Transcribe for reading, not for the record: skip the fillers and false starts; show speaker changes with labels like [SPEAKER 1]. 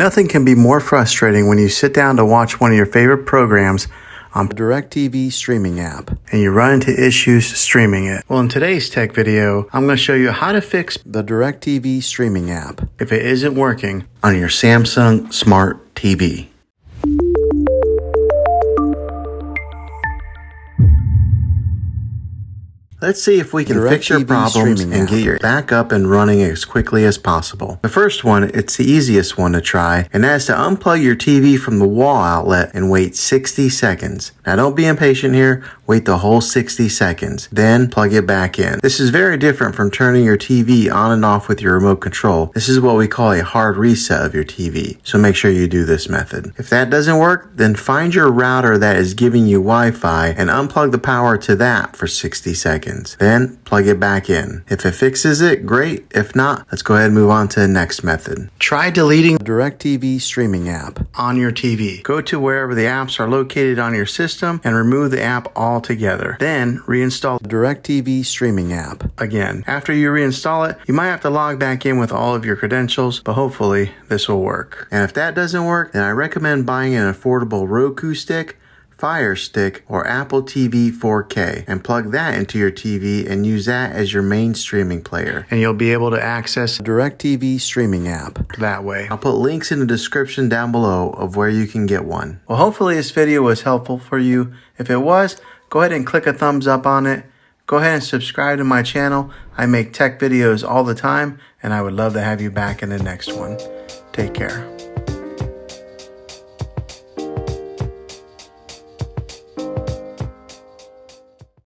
[SPEAKER 1] Nothing can be more frustrating when you sit down to watch one of your favorite programs on the DirecTV streaming app and you run into issues streaming it. Well, in today's tech video, I'm going to show you how to fix the DirecTV streaming app if it isn't working on your Samsung Smart TV. Let's see if we can fix your problems and get your back up and running as quickly as possible. The first one, it's the easiest one to try, and that is to unplug your TV from the wall outlet and wait 60 seconds. Now don't be impatient here, wait the whole 60 seconds, then plug it back in. This is very different from turning your TV on and off with your remote control. This is what we call a hard reset of your TV, so make sure you do this method. If that doesn't work, then find your router that is giving you Wi-Fi and unplug the power to that for 60 seconds. Then plug it back in. If it fixes it, great. If not, let's go ahead and move on to the next method. Try deleting the DirecTV streaming app on your TV. Go to wherever the apps are located on your system and remove the app altogether. Then reinstall the DirecTV streaming app again. After you reinstall it, you might have to log back in with all of your credentials, but hopefully this will work. And if that doesn't work, then I recommend buying an affordable Roku stick, Fire Stick, or Apple TV 4K and plug that into your TV and use that as your main streaming player. And you'll be able to access the DirecTV streaming app that way. I'll put links in the description down below of where you can get one. Well, hopefully this video was helpful for you. If it was, go ahead and click a thumbs up on it. Go ahead and subscribe to my channel. I make tech videos all the time, and I would love to have you back in the next one. Take care.